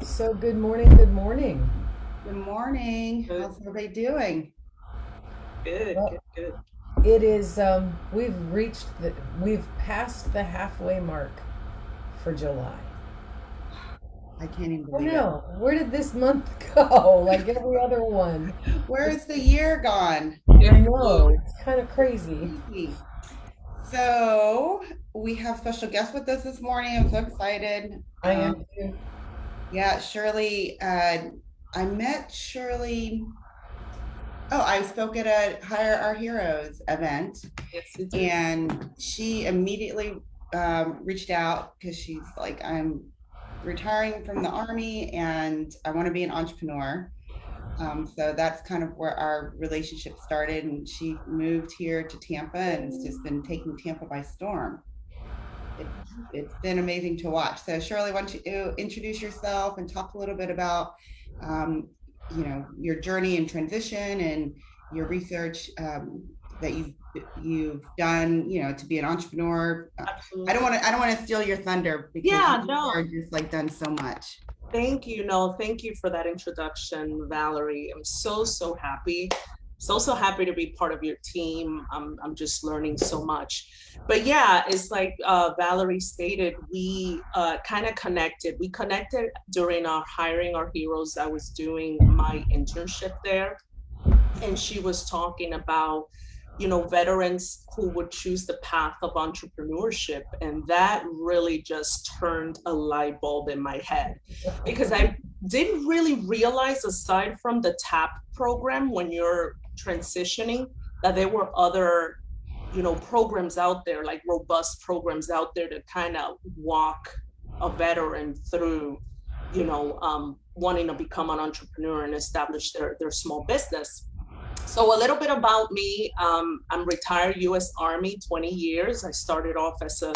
So good morning, good morning. Good morning. Good, How's everybody doing? good, Well, good, good. it is we've passed the halfway mark for July. I can't even Oh believe it. no, where did this month go? Like every other one. Where It's, is the year gone? I It flew. know, it's kind of It's crazy. crazy. So we have special guests with us this morning. I'm so excited. I am too. Yeah, Shirley. I met Shirley. Oh, I spoke at a Hire Our Heroes event, Yes, you did. and she immediately reached out because she's like, I'm retiring from the army and I want to be an entrepreneur. So that's kind of where our relationship started. And she moved here to Tampa and it's just been taking Tampa by storm. It, it's been amazing to watch. So, Shirley, why don't you introduce yourself and talk a little bit about, um, your journey and transition and your research that you've done, to be an entrepreneur. Absolutely. I don't want to steal your thunder because Yeah, you are no, just like done so much. thank you. No, thank you for that introduction, Valerie. I'm so happy. So happy to be part of your team. I'm just learning so much. But yeah, it's like Valerie stated, we kind of connected. We connected during our hiring our heroes. I was doing my internship there, and she was talking about veterans who would choose the path of entrepreneurship, and that really just turned a light bulb in my head because I didn't really realize, aside from the TAP program when you're transitioning, that there were other programs out there, like robust programs out there to kind of walk a veteran through wanting to become an entrepreneur and establish their small business. So a little bit about me. I'm retired U.S. Army, 20 years. I started off as a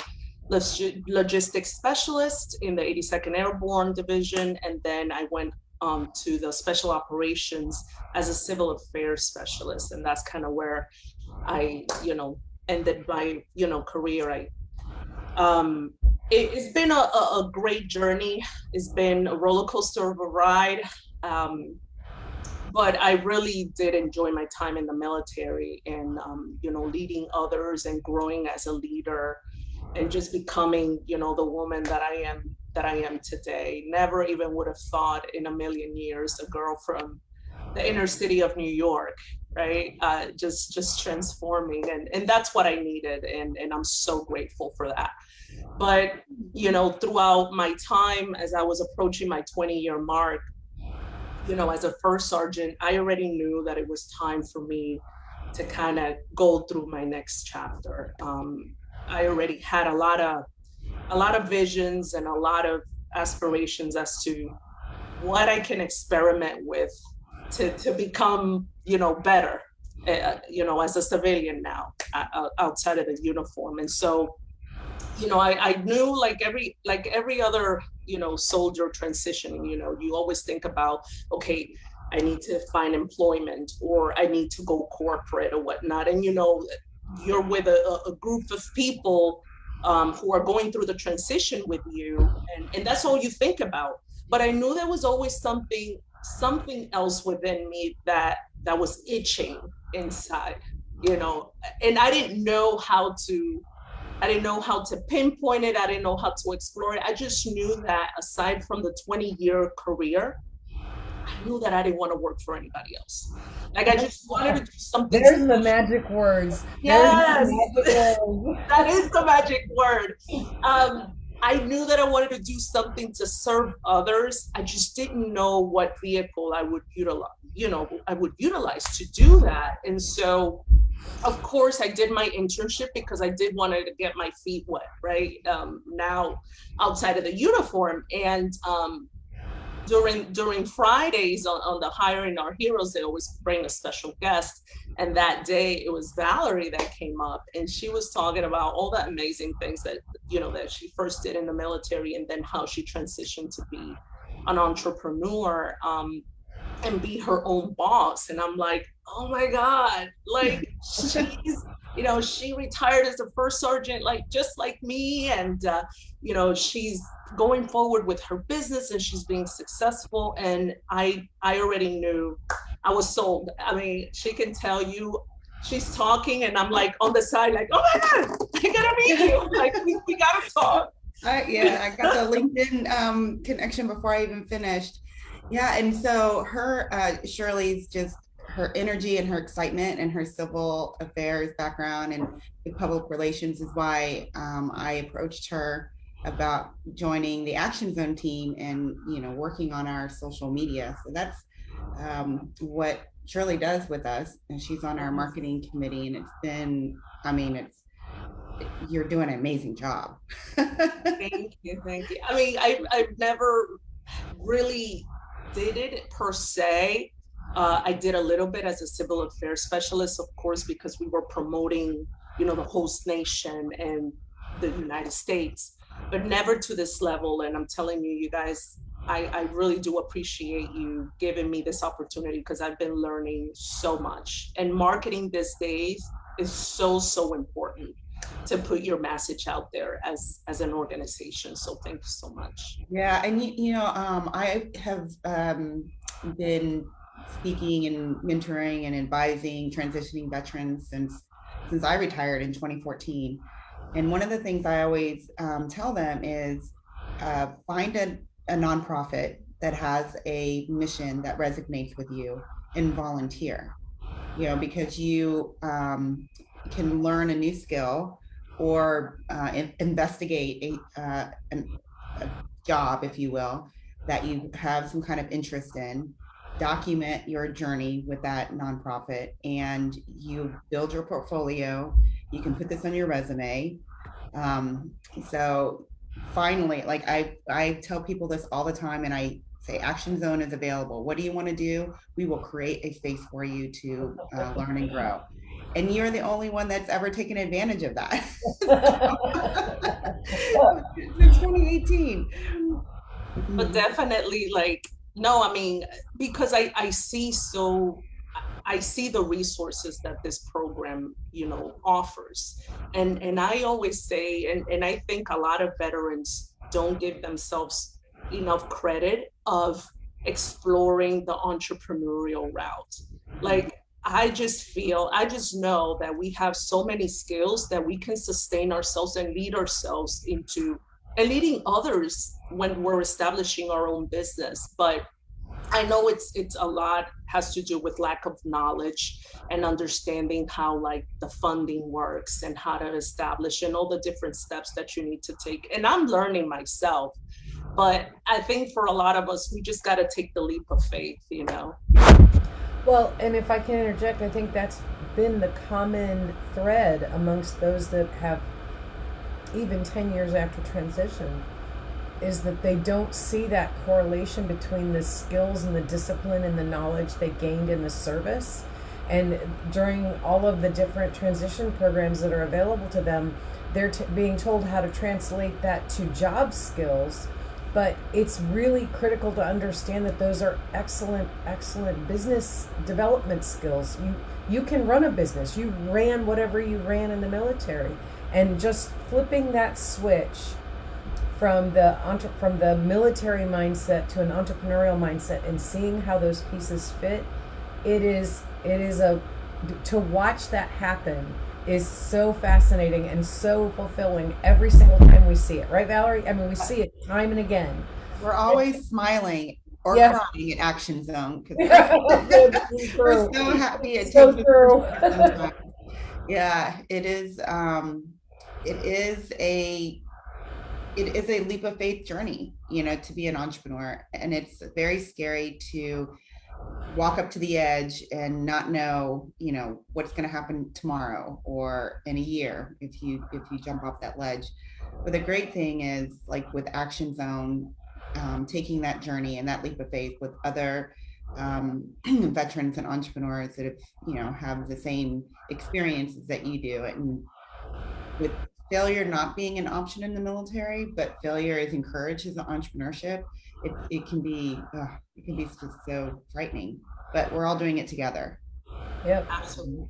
logistics specialist in the 82nd Airborne Division, and then I went to the special operations as a civil affairs specialist, and that's kind of where I, ended my, career. Um, it's been a great journey. It's been a roller coaster of a ride. Um, but I really did enjoy my time in the military and leading others and growing as a leader and just becoming the woman that I am today. Never even would have thought in a million years, a girl from the inner city of New York, right? Just transforming, and that's what I needed, and I'm so grateful for that. But throughout my time, as I was approaching my 20-year mark, as a first sergeant, I already knew that it was time for me to kind of go through my next chapter. I already had a lot of visions and a lot of aspirations as to what I can experiment with to become, better, as a civilian now, outside of the uniform. And so I knew, like every other soldier transitioning, you always think about, okay, I need to find employment or I need to go corporate or whatnot. And you're with a group of people who are going through the transition with you, and that's all you think about. But I knew there was always something else within me that was itching inside, you know and I didn't know how to pinpoint it. I didn't know how to explore it. I just knew that aside from the 20-year career, I knew that I didn't want to work for anybody else. Like, I just wanted to do something There's the special. magic words. There's the Yes, magic words. that is the magic word. I knew that I wanted to do something to serve others. I just didn't know what vehicle I would utilize to do that. And so, of course, I did my internship because I did want to get my feet wet, right? Now, outside of the uniform, and during Fridays on the Hiring Our Heroes, they always bring a special guest. And that day, it was Valerie that came up, and she was talking about all the amazing things that she first did in the military, and then how she transitioned to be an entrepreneur. And be her own boss. And I'm like, oh my God, like she retired as a first sergeant, like just like me. And, she's going forward with her business and she's being successful. And I already knew I was sold. I mean, she can tell you she's talking and I'm like on the side, like, oh my God, I gotta meet you. Like we gotta talk. Yeah, I got the LinkedIn connection before I even finished. Yeah, and so her Shirley's just her energy and her excitement and her civil affairs background and the public relations is why I approached her about joining the Action Zone team and working on our social media. So that's what Shirley does with us, and she's on our marketing committee. And it's been, I mean, you're doing an amazing job. Thank you, thank you. I mean, I've never really did it per se. I did a little bit as a civil affairs specialist, of course, because we were promoting, the host nation and the United States, but never to this level. And I'm telling you, you guys, I really do appreciate you giving me this opportunity because I've been learning so much. And marketing these days is so important to put your message out there as an organization. So thank you so much. Yeah, and I have been speaking and mentoring and advising transitioning veterans since I retired in 2014. And one of the things I always tell them is find a nonprofit that has a mission that resonates with you and volunteer. Because you can learn a new skill or investigate a job, if you will, that you have some kind of interest in, document your journey with that nonprofit, and you build your portfolio. You can put this on your resume. So finally, like I tell people this all the time, and I say Action Zone is available. What do you want to do? We will create a space for you to learn and grow. And you're the only one that's ever taken advantage of that. Since 2018. But definitely, like, no, I mean, because I see the resources that this program, offers. And I always say, and I think a lot of veterans don't give themselves enough credit of exploring the entrepreneurial route. Like, I just know that we have so many skills that we can sustain ourselves and lead ourselves into and leading others when we're establishing our own business. But I know it's a lot has to do with lack of knowledge and understanding how like the funding works and how to establish and all the different steps that you need to take. And I'm learning myself, but I think for a lot of us, we just got to take the leap of faith, Well, and if I can interject, I think that's been the common thread amongst those that have even 10 years after transition, is that they don't see that correlation between the skills and the discipline and the knowledge they gained in the service. And during all of the different transition programs that are available to them, they're being told how to translate that to job skills. But it's really critical to understand that those are excellent business development skills. You can run a business. You ran whatever you ran in the military, and just flipping that switch from the military mindset to an entrepreneurial mindset and seeing how those pieces fit, to watch that happen is so fascinating and so fulfilling every single time we see it, right, Valerie? I mean, we see it time and again. We're always smiling or crying at Action Zone because we're so happy. It's so true. Yeah, it is. It is a leap of faith journey, to be an entrepreneur, and it's very scary to walk up to the edge and not know, what's going to happen tomorrow or in a year if you jump off that ledge. But the great thing is, like with Action Zone, taking that journey and that leap of faith with other veterans and entrepreneurs that have the same experiences that you do, and with failure not being an option in the military, but failure is encouraged as an entrepreneurship. It can be just so frightening, but we're all doing it together. Yep, absolutely.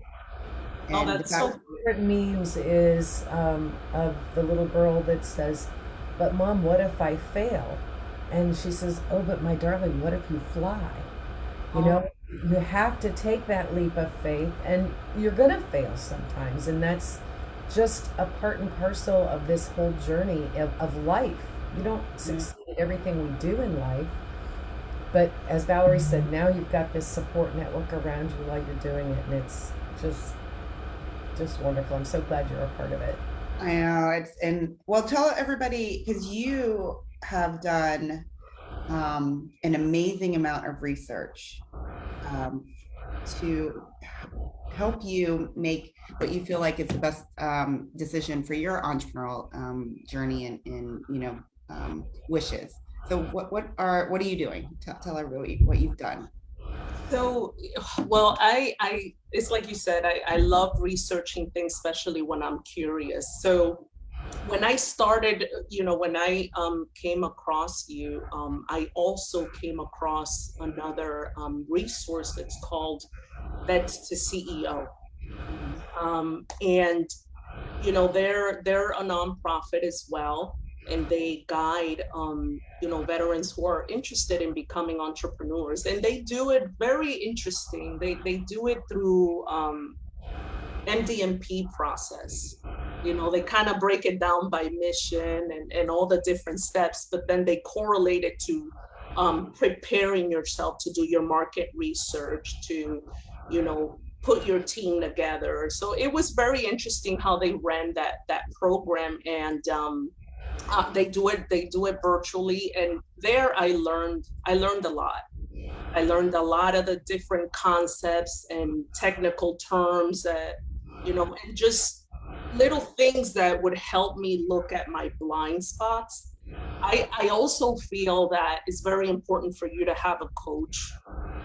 And that's so favorite memes is of the little girl that says, but Mom, what if I fail? And she says, oh, but my darling, what if you fly? You know, you have to take that leap of faith, and you're going to fail sometimes. And that's just a part and parcel of this whole journey of life. You don't succeed at everything we do in life. But as Valerie said, now you've got this support network around you while you're doing it. And it's just wonderful. I'm so glad you're a part of it. I know and well, tell everybody, because you have done an amazing amount of research to help you make what you feel like is the best decision for your entrepreneurial journey and wishes. So what are you doing? Tell everybody what you've done. So, well, I it's like you said, I love researching things, especially when I'm curious. So when I started, when I came across you, I also came across another resource that's called Vets to CEO. And they're a nonprofit as well, and they guide veterans who are interested in becoming entrepreneurs, and they do it very interesting. They do it through MDMP process. They kind of break it down by mission and all the different steps, but then they correlate it to preparing yourself to do your market research, to put your team together. So it was very interesting how they ran that program, and they do it virtually. And there I learned a lot. I learned a lot of the different concepts and technical terms that and just little things that would help me look at my blind spots. I also feel that it's very important for you to have a coach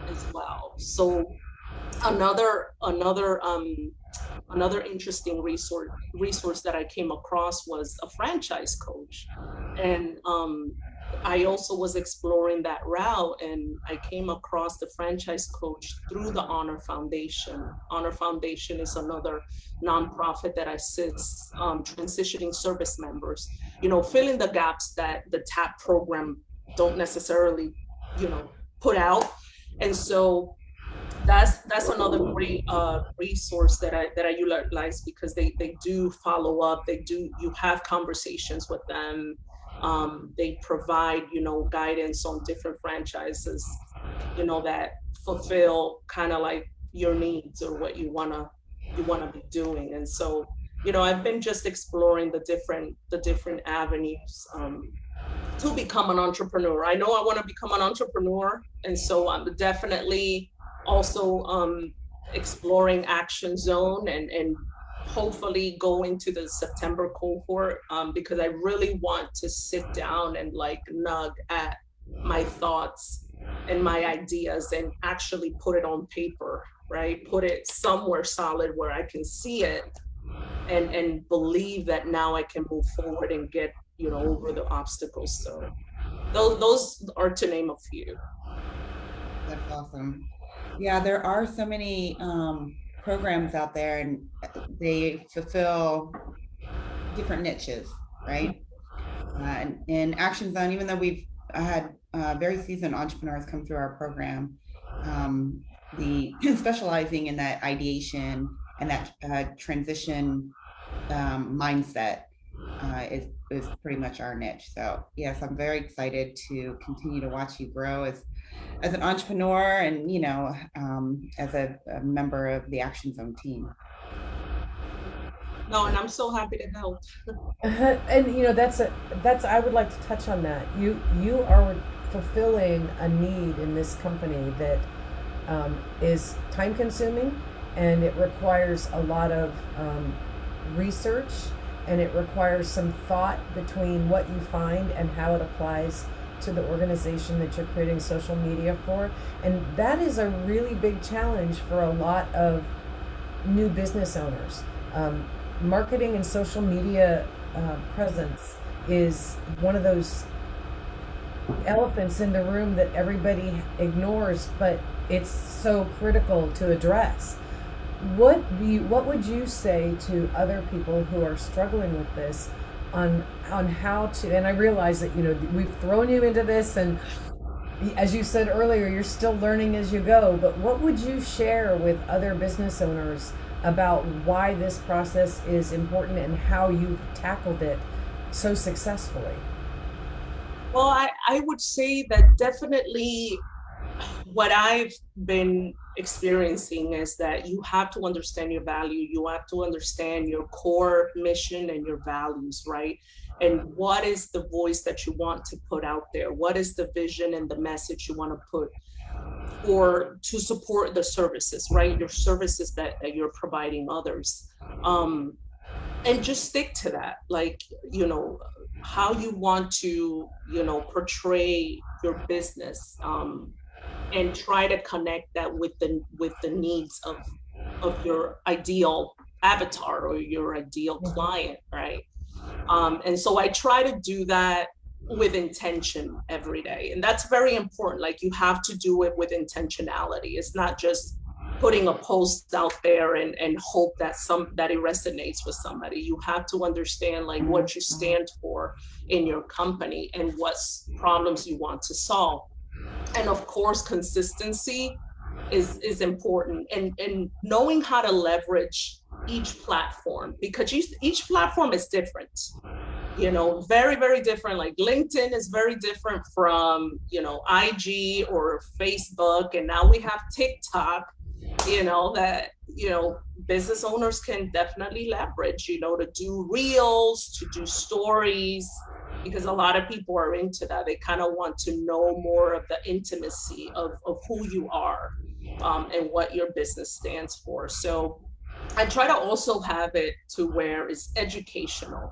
as well. So another interesting resource that I came across was a franchise coach. And I also was exploring that route, and I came across the franchise coach through the Honor Foundation. Honor Foundation is another nonprofit that assists transitioning service members, filling the gaps that the TAP program don't necessarily, put out. And so that's another great resource that I utilize, because they do follow up. You have conversations with them. They provide guidance on different franchises that fulfill kind of like your needs or what you wanna be doing. And so I've been just exploring the different avenues to become an entrepreneur. I know I want to become an entrepreneur, and so I'm definitely also exploring Action Zone and hopefully go into the September cohort, because I really want to sit down and nug at my thoughts and my ideas and actually put it on paper, right? Put it somewhere solid where I can see it and believe that now I can move forward and get over the obstacles. So those are, to name a few. That's awesome. Yeah, there are so many programs out there, and they fulfill different niches, right? And in Action Zone, even though we've had very seasoned entrepreneurs come through our program, the specializing in that ideation and that transition mindset is pretty much our niche. So yes, I'm very excited to continue to watch you grow as an entrepreneur and as a member of the Action Zone team. No, and I'm so happy to help. And that's I would like to touch on that. You are fulfilling a need in this company that is time consuming, and it requires a lot of research, and it requires some thought between what you find and how it applies to the organization that you're creating social media for. And that is a really big challenge for a lot of new business owners. Marketing and social media presence is one of those elephants in the room that everybody ignores, but it's so critical to address. What would you say to other people who are struggling with this, on how to, and I realize that, you know, we've thrown you into this, and as you said earlier, you're still learning as you go, but what would you share with other business owners about why this process is important and how you've tackled it so successfully? Well, I would say that definitely what I've been experiencing is that you have to understand your value. You have to understand your core mission and your values, right? And what is the voice that you want to put out there? What is the vision and the message you want to put or to support the services, right? Your services that you're providing others. And just stick to that. Like, you know, how you want to, you know, portray your business. And try to connect that with the needs of your ideal avatar or your ideal client, right? And so I try to do that with intention every day, and that's very important. Like, you have to do it with intentionality. It's not just putting a post out there and hope that it resonates with somebody. You have to understand like what you stand for in your company and what problems you want to solve. And of course, consistency is important, and knowing how to leverage each platform, because each platform is different, you know, very, very different. Like LinkedIn is very different from, you know, IG or Facebook, and now we have TikTok, you know, that, you know, business owners can definitely leverage, you know, to do reels, to do stories, because a lot of people are into that. They kind of want to know more of the intimacy of who you are, and what your business stands for. So I try to also have it to where it's educational.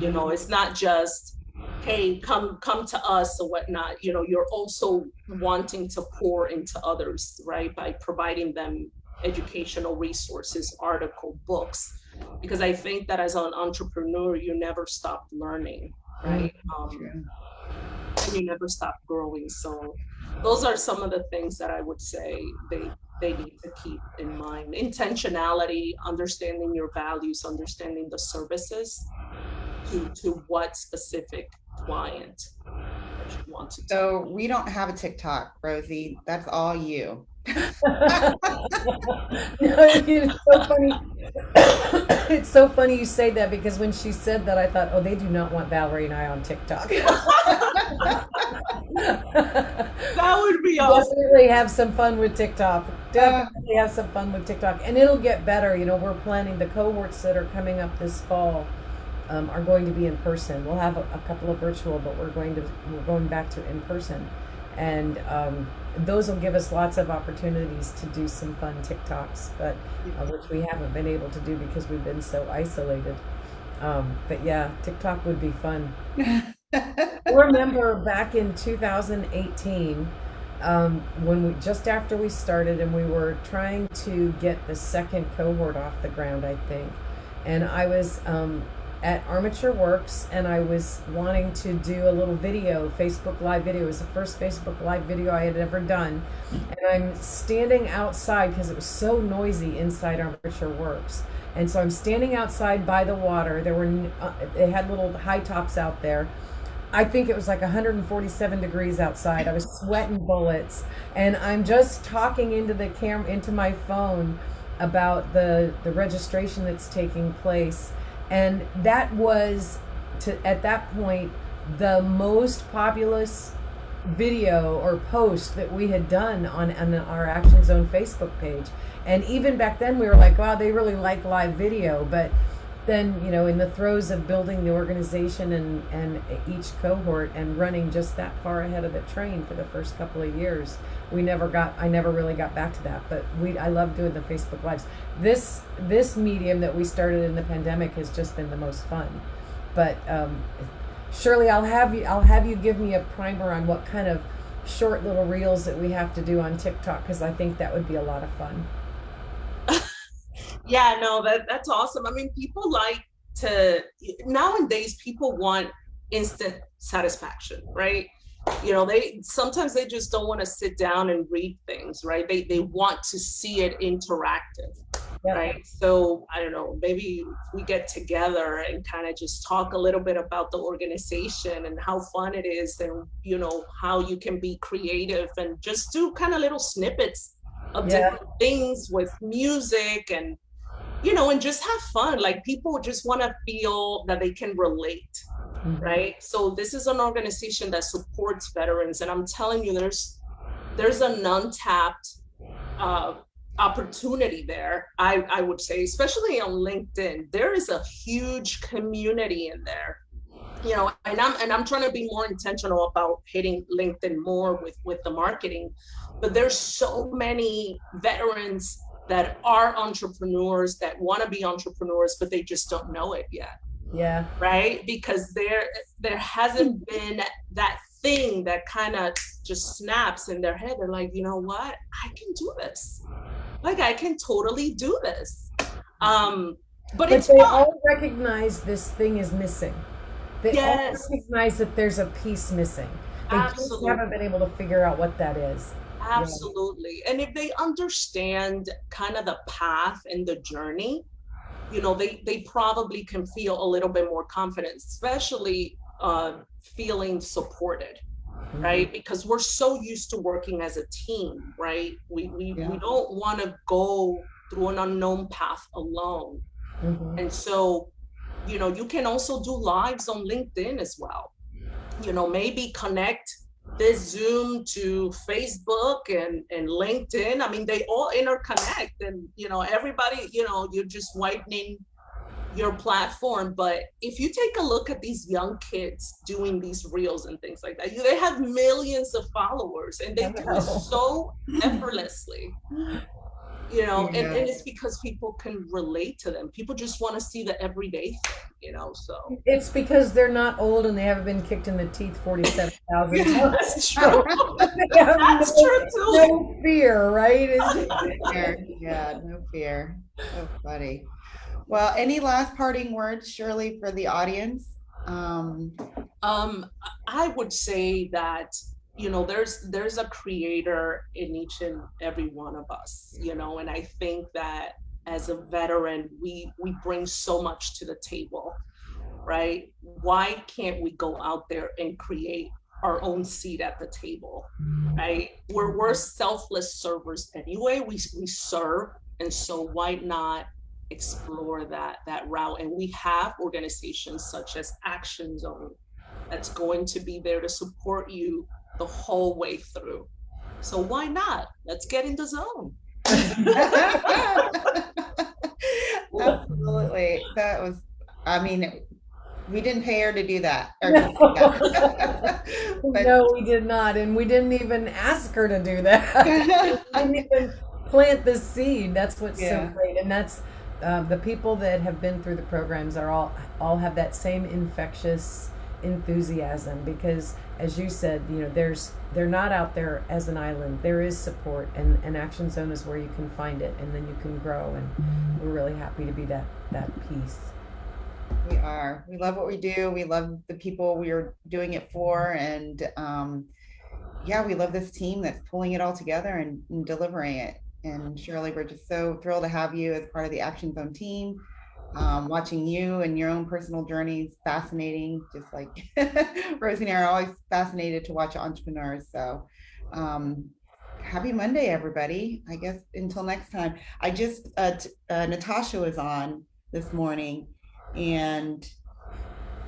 You know, it's not just, hey, come to us or whatnot. You know, you're also wanting to pour into others, right? By providing them educational resources, article, books, because I think that as an entrepreneur, you never stop learning, right? And you never stop growing. So those are some of the things that I would say they need to keep in mind. Intentionality, understanding your values, understanding the services to what specific client that you want to do. So we don't have a TikTok, Rosie. That's all you. It's so funny. It's so funny you say that, because when she said that, I thought, oh, they do not want Valerie and I on TikTok. That would be awesome. Definitely have some fun with TikTok. Definitely have some fun with TikTok, and it'll get better. You know, we're planning the cohorts that are coming up this fall. Are going to be in person. We'll have a couple of virtual, but we're going back to in person, and those will give us lots of opportunities to do some fun TikToks, but which we haven't been able to do because we've been so isolated. But yeah, TikTok would be fun. I remember back in 2018, when just after we started, and we were trying to get the second cohort off the ground, I think, and I was at Armature Works, and I was wanting to do a little video, Facebook Live video. It was the first Facebook Live video I had ever done. And I'm standing outside because it was so noisy inside Armature Works. And so I'm standing outside by the water. They had little high tops out there. I think it was like 147 degrees outside. I was sweating bullets, and I'm just talking into the camera, into my phone, about the registration that's taking place. And that was, at that point, the most populous video or post that we had done on our Action Zone Facebook page. And even back then we were like, wow, they really like live video. But then, you know, in the throes of building the organization and each cohort and running just that far ahead of the train for the first couple of years, I never really got back to that. But I love doing the Facebook Lives. This medium that we started in the pandemic has just been the most fun. But Shirley, I'll have you give me a primer on what kind of short little reels that we have to do on TikTok, because I think that would be a lot of fun. Yeah, no, that's awesome. I mean, nowadays people want instant satisfaction, right? You know, sometimes they just don't want to sit down and read things, right? They want to see it interactive. Yep. right? So I don't know, maybe we get together and kind of just talk a little bit about the organization and how fun it is, and how you can be creative and just do kind of little snippets of Yeah. different things with music, and and just have fun. Like, people just want to feel that they can relate, right? So this is an organization that supports veterans, and I'm telling you, there's an untapped uh, opportunity there. I would say, especially on LinkedIn, there is a huge community in there. And I'm trying to be more intentional about hitting LinkedIn more with the marketing. But there's so many veterans that are entrepreneurs, that want to be entrepreneurs, but they just don't know it yet. Yeah. Right? Because there hasn't been that thing that kind of just snaps in their head. They're like, you know what? I can do this. Like, I can totally do this. But it's they fun. all recognize this thing is missing. They all Yes. recognize that there's a piece missing. They just Absolutely. haven't been able to figure out what that is. Absolutely. And if they understand kind of the path and the journey, they probably can feel a little bit more confident, especially feeling supported, right? Because we're so used to working as a team, right? We don't want to go through an unknown path alone. And so, you can also do lives on LinkedIn as well. Maybe connect this Zoom to Facebook and LinkedIn. I mean, they all interconnect, and everybody, you're just widening your platform. But if you take a look at these young kids doing these reels and things like that, they have millions of followers, and they do it so effortlessly. And it's because people can relate to them. People just want to see the everyday thing, so. It's because they're not old and they haven't been kicked in the teeth 47,000 times. That's true. That's true too. No fear, right? Yeah, no fear. So funny. Well, any last parting words, Shirley, for the audience? I would say that there's a creator in each and every one of us, and I think that as a veteran, we bring so much to the table, right? Why can't we go out there and create our own seat at the table, right? We're selfless servers anyway. We serve, and so why not explore that route? And we have organizations such as Action Zone that's going to be there to support you the whole way through. So why not? Let's get in the zone. Absolutely. That was, we didn't pay her to do that. No, we did not. And we didn't even ask her to do that. We didn't even plant the seed. That's what's so great. And that's the people that have been through the programs are all have that same infectious enthusiasm, because as you said, they're not out there as an island. There is support, and Action Zone is where you can find it, and then you can grow, and we're really happy to be that piece. We are. We love what we do. We love the people we are doing it for, and we love this team that's pulling it all together and delivering it. And Shirley, we're just so thrilled to have you as part of the Action Zone team. Watching you and your own personal journeys, fascinating. Just like Rosie and I are always fascinated to watch entrepreneurs. So happy Monday, everybody. I guess until next time. I just, Natasha was on this morning, and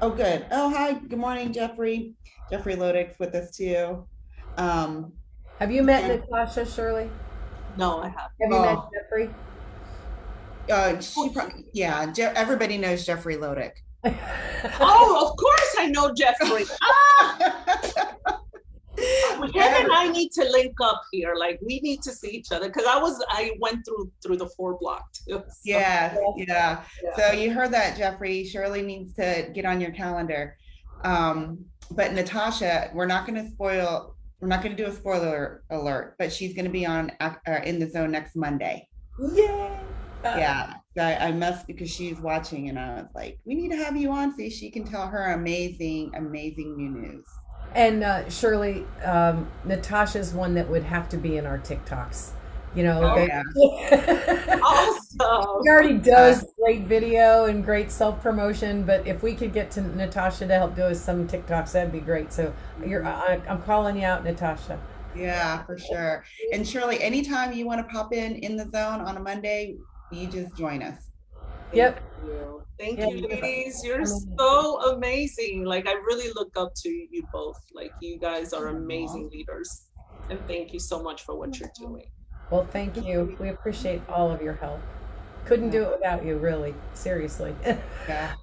good. Oh, hi. Good morning, Jeffrey. Jeffrey Lodick's with us too. Have you met Natasha, Shirley? No, I haven't. Have you met Jeffrey? Everybody knows Jeffrey Lodick. Oh, of course I know Jeffrey. Him and I need to link up here. Like, we need to see each other, because I went through the 4 block too. So. Yeah. So you heard that, Jeffrey. Shirley needs to get on your calendar. But Natasha, we're not going to do a spoiler alert, but she's going to be on in the zone next Monday. Yay! Yeah, so I must, because she's watching, and I was like, we need to have you on so she can tell her amazing new news. And Shirley, Natasha's one that would have to be in our TikToks, Oh they, yeah. Awesome. he already Uh, does great video and great self promotion, but if we could get to Natasha to help do us some TikToks, that'd be great. So I'm calling you out, Natasha. yeah, for sure. And Shirley, anytime you want to pop in the zone on a Monday, you just join us. Thank Yep. you. Thank Yeah. you, ladies. You're I mean, so amazing. Like, I really look up to you both. Like, you guys are Aw. amazing leaders. And thank you so much for what you're doing. well, thank you. We appreciate all of your help. Couldn't Yeah, do it without you, really. Seriously. yeah, Uh,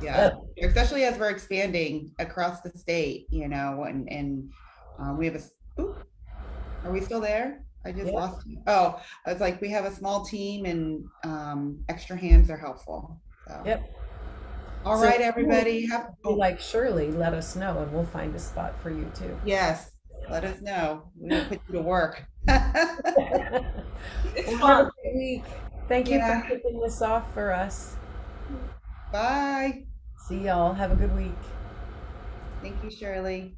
yeah. Especially as we're expanding across the state, and we have oop, are we still there? I just yeah. lost you. Oh, I was like, we have a small team and extra hands are helpful. So, Yep. all So right, if you would everybody. be like Shirley, let us know and we'll find a spot for you too. Yes, let us know. We will put you to work. It's Well, have a fun. great week. Thank you for Yeah. kicking this off for us. Bye. See y'all. Have a good week. Thank you, Shirley.